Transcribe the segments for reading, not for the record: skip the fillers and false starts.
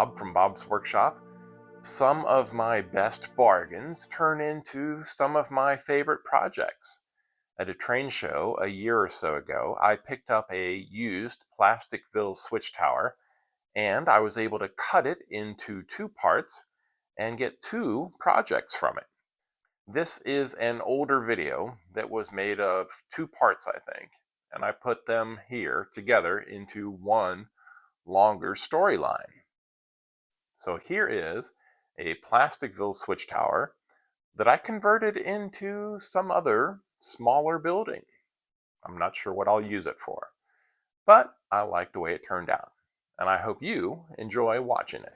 Bob from Bob's Workshop. Some of my best bargains turn into some of my favorite projects. At a train show a year or so ago, I picked up a used Plasticville switch tower, and I was able to cut it into two parts and get two projects from it. This is an older video that was made of two parts, I think, and I put them here together into one longer storyline. So here is a Plasticville switch tower that I converted into some other smaller building. I'm not sure what I'll use it for, but I like the way it turned out, and I hope you enjoy watching it.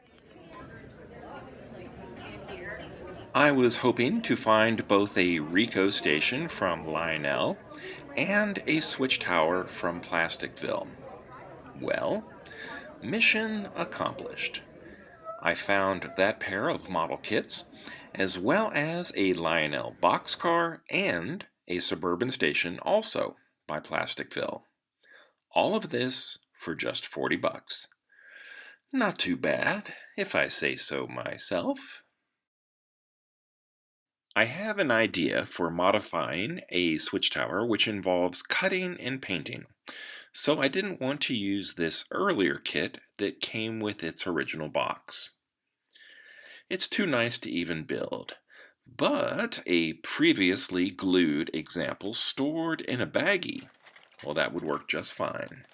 I was hoping to find both a Rico station from Lionel and a switch tower from Plasticville. Well, mission accomplished. I found that pair of model kits, as well as a Lionel boxcar and a suburban station also by Plasticville. All of this for just $40. Not too bad, if I say so myself. I have an idea for modifying a switch tower which involves cutting and painting, so I didn't want to use this earlier kit that came with its original box. It's too nice to even build, but a previously glued example stored in a baggie, well, that would work just fine.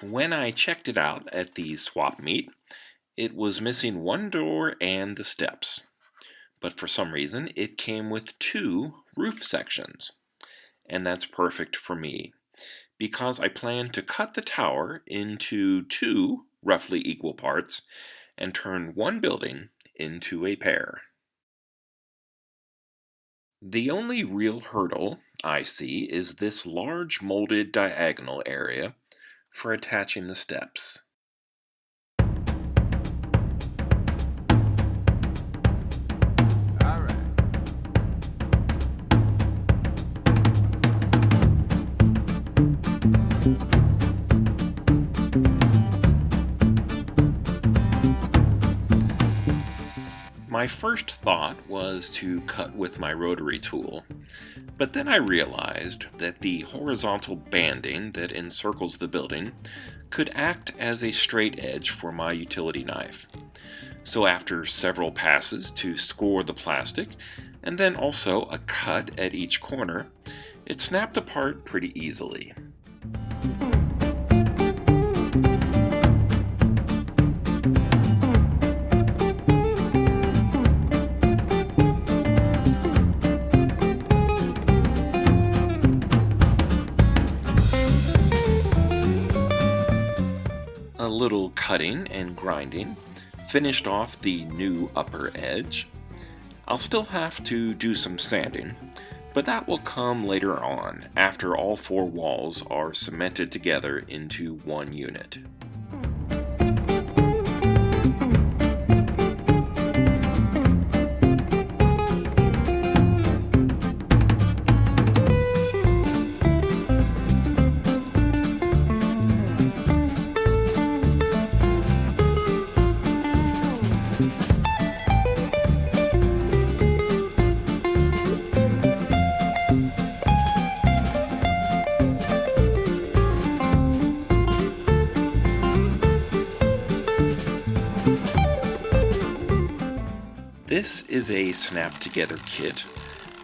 When I checked it out at the swap meet, it was missing one door and the steps. But for some reason, it came with two roof sections. And that's perfect for me, because I plan to cut the tower into two roughly equal parts and turn one building into a pair. The only real hurdle I see is this large molded diagonal area for attaching the steps. My first thought was to cut with my rotary tool, but then I realized that the horizontal banding that encircles the building could act as a straight edge for my utility knife. So after several passes to score the plastic, and then also a cut at each corner, it snapped apart pretty easily. A little cutting and grinding finished off the new upper edge. I'll still have to do some sanding, but that will come later on after all four walls are cemented together into one unit. This is a snap-together kit,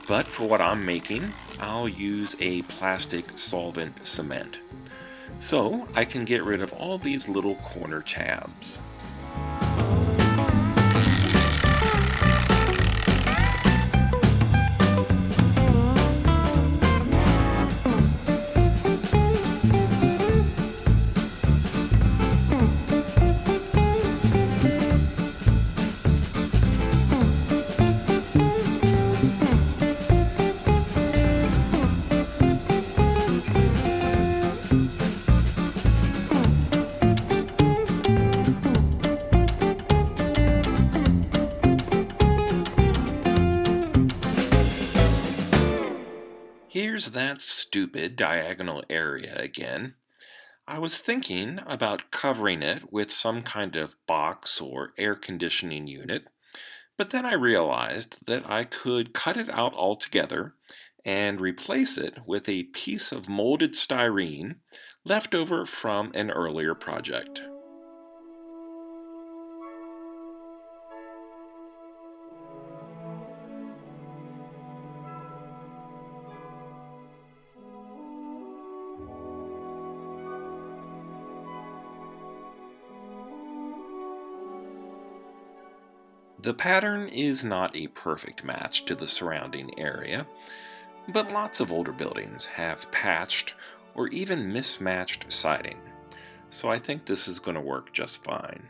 but for what I'm making, I'll use a plastic solvent cement, so I can get rid of all these little corner tabs. Here's that stupid diagonal area again. I was thinking about covering it with some kind of box or air conditioning unit, but then I realized that I could cut it out altogether and replace it with a piece of molded styrene left over from an earlier project. The pattern is not a perfect match to the surrounding area, but lots of older buildings have patched or even mismatched siding, so I think this is going to work just fine.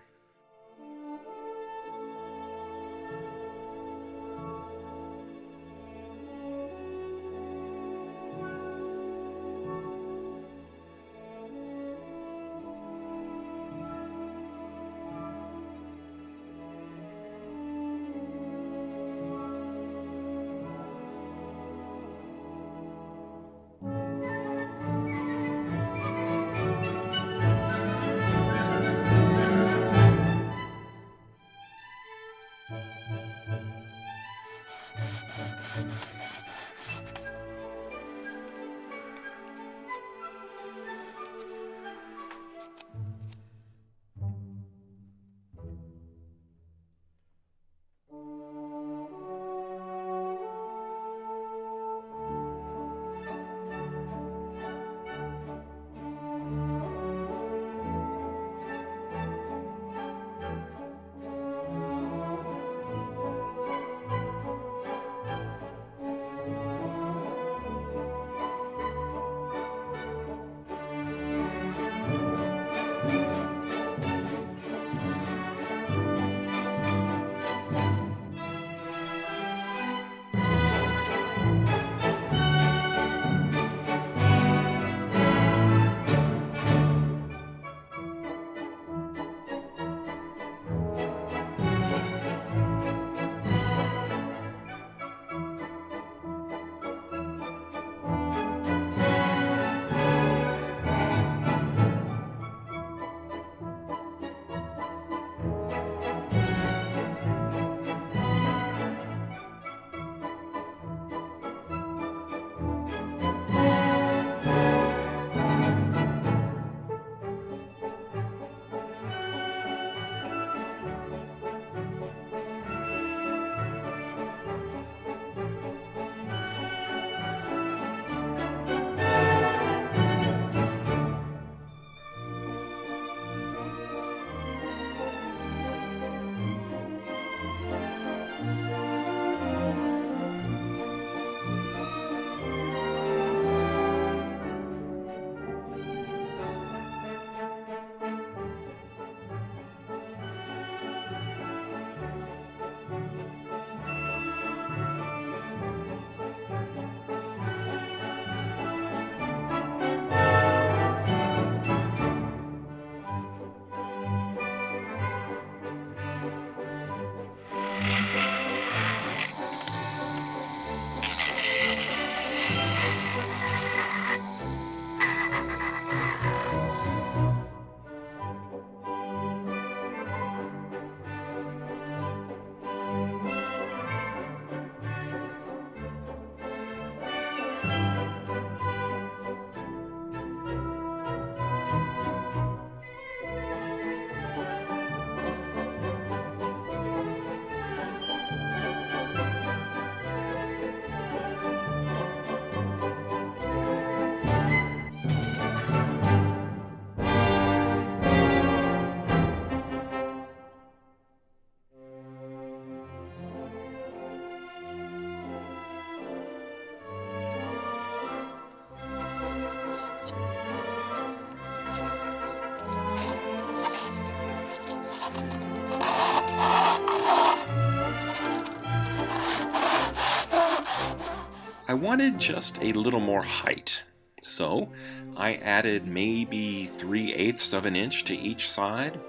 I wanted just a little more height, so I added maybe 3/8 of an inch to each side.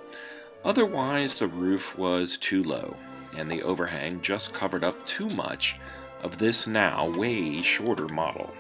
Otherwise, the roof was too low, and the overhang just covered up too much of this now way shorter model.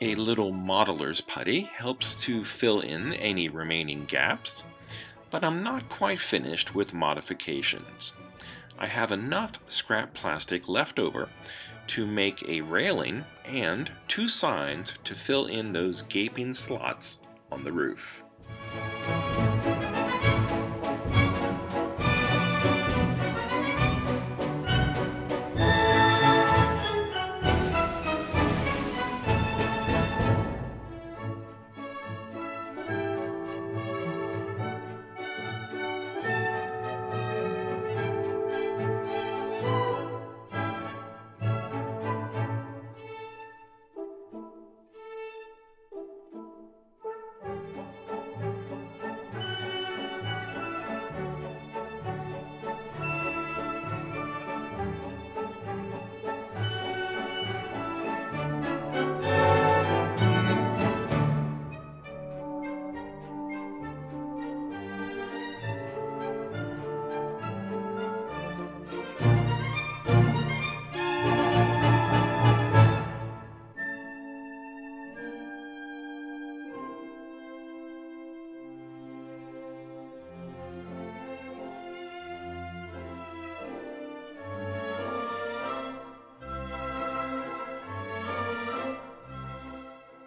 A little modeler's putty helps to fill in any remaining gaps, but I'm not quite finished with modifications. I have enough scrap plastic left over to make a railing and two signs to fill in those gaping slots on the roof.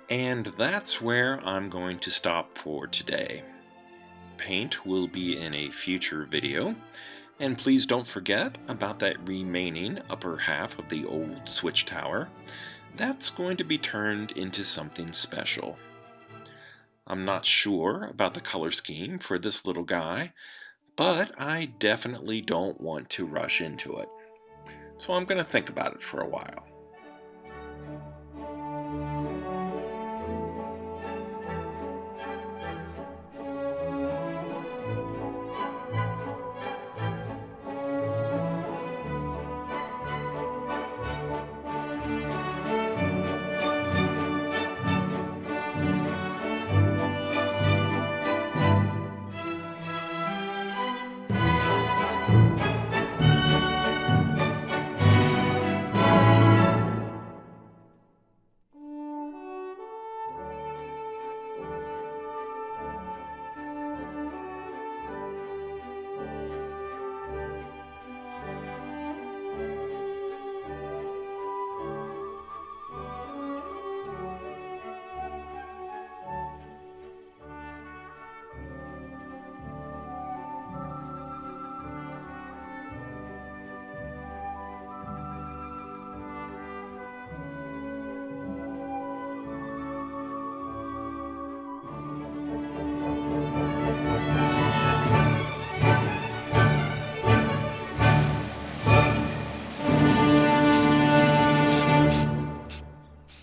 And that's where I'm going to stop for today. Paint will be in a future video, and please don't forget about that remaining upper half of the old switch tower. That's going to be turned into something special. I'm not sure about the color scheme for this little guy, but I definitely don't want to rush into it. So I'm going to think about it for a while.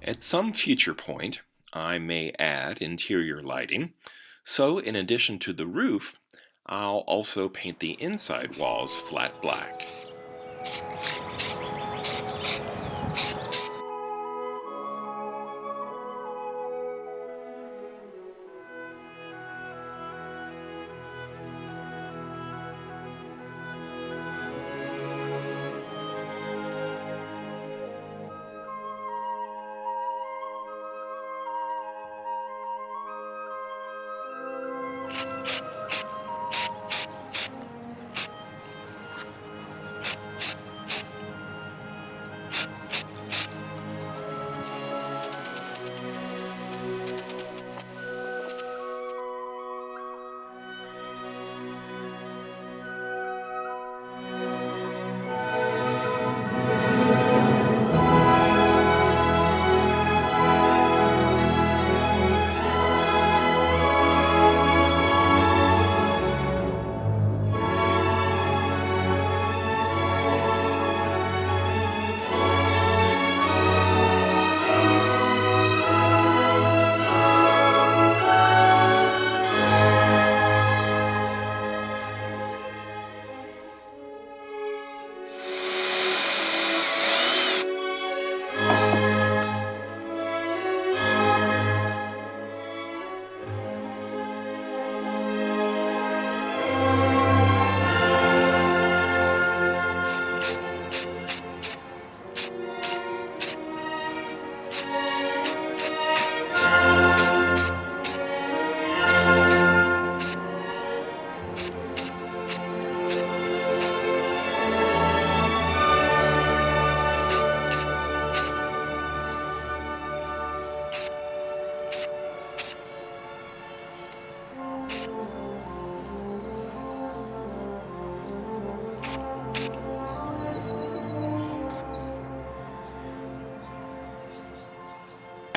At some future point, I may add interior lighting, so in addition to the roof, I'll also paint the inside walls flat black.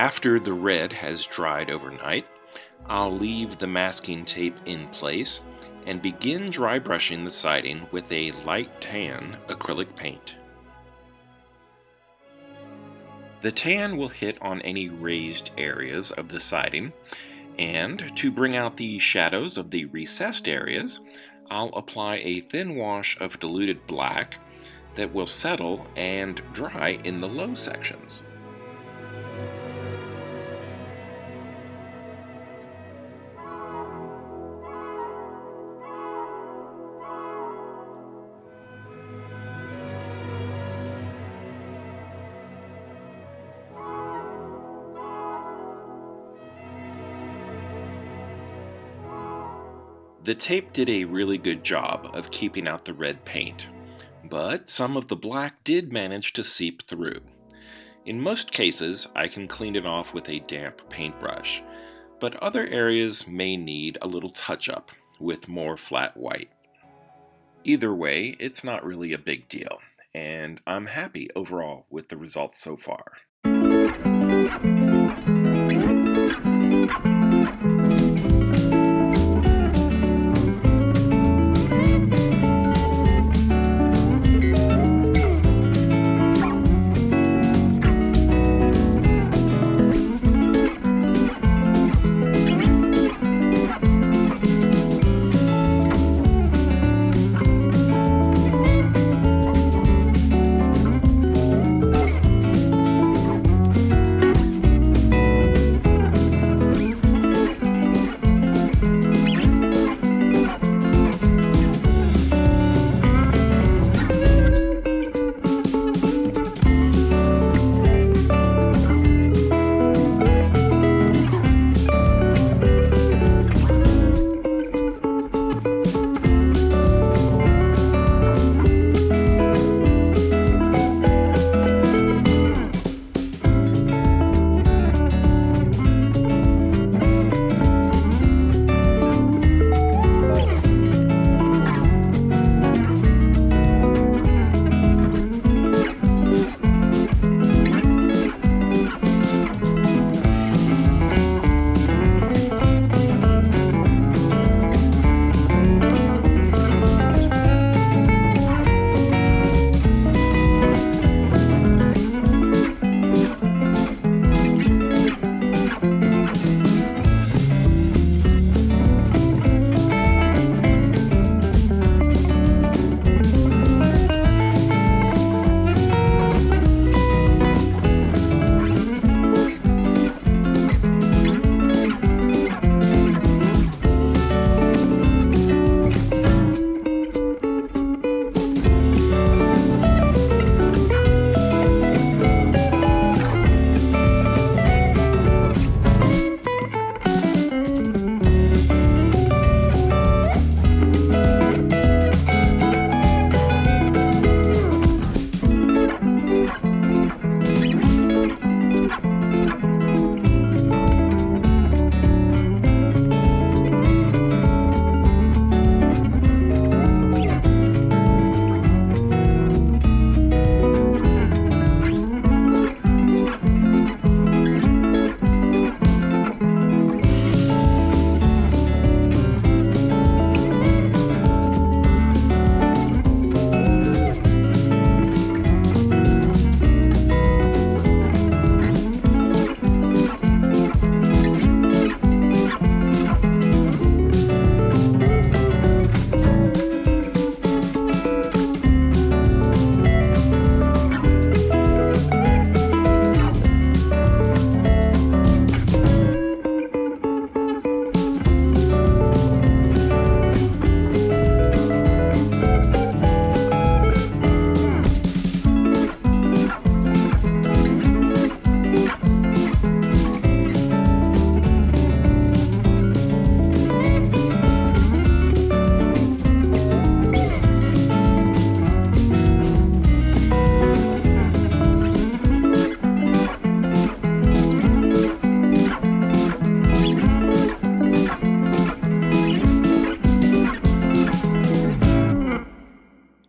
After the red has dried overnight, I'll leave the masking tape in place and begin dry brushing the siding with a light tan acrylic paint. The tan will hit on any raised areas of the siding, and to bring out the shadows of the recessed areas, I'll apply a thin wash of diluted black that will settle and dry in the low sections. The tape did a really good job of keeping out the red paint, but some of the black did manage to seep through. In most cases, I can clean it off with a damp paintbrush, but other areas may need a little touch-up with more flat white. Either way, it's not really a big deal, and I'm happy overall with the results so far.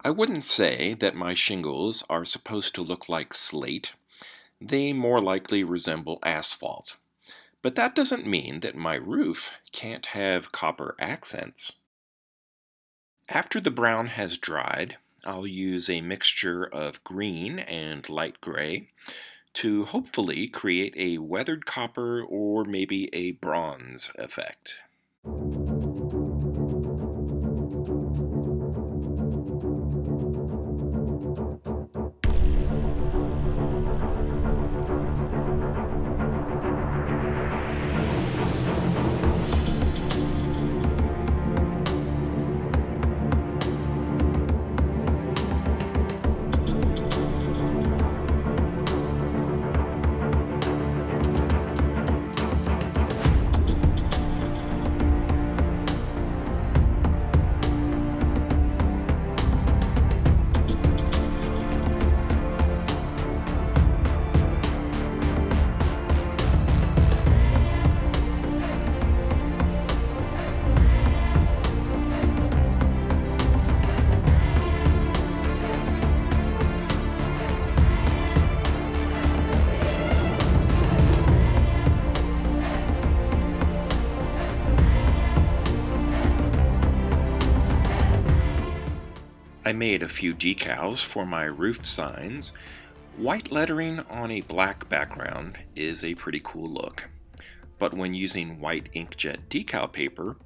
I wouldn't say that my shingles are supposed to look like slate. they more likely resemble asphalt. But that doesn't mean that my roof can't have copper accents. After the brown has dried, I'll use a mixture of green and light gray to hopefully create a weathered copper or maybe a bronze effect. I made a few decals for my roof signs. White lettering on a black background is a pretty cool look, but when using white inkjet decal paper,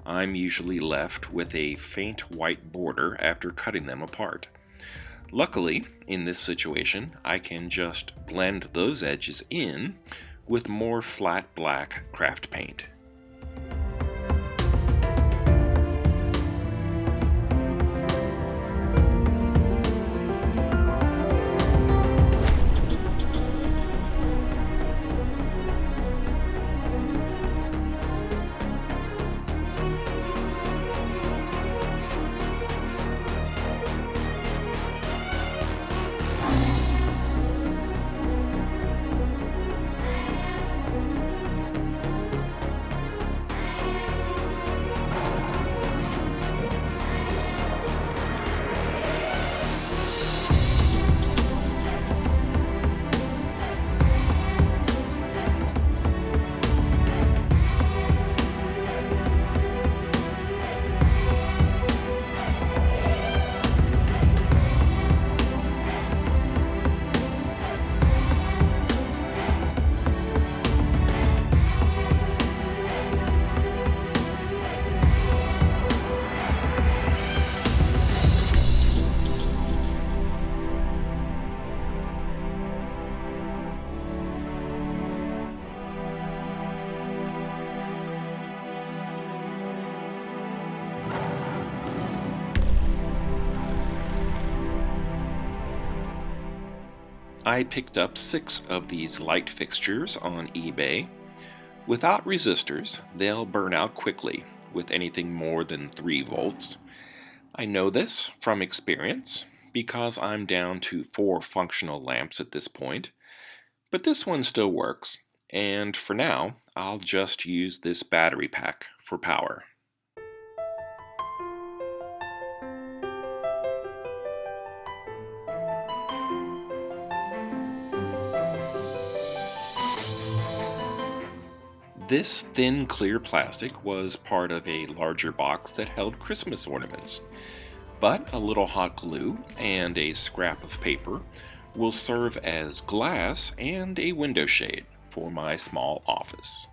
I'm usually left with a faint white border after cutting them apart. Luckily, in this situation, I can just blend those edges in with more flat black craft paint. I picked up 6 of these light fixtures on eBay. Without resistors, they'll burn out quickly with anything more than 3 volts. I know this from experience because I'm down to 4 functional lamps at this point, but this one still works, and for now, I'll just use this battery pack for power. This thin clear plastic was part of a larger box that held Christmas ornaments, but a little hot glue and a scrap of paper will serve as glass and a window shade for my small office.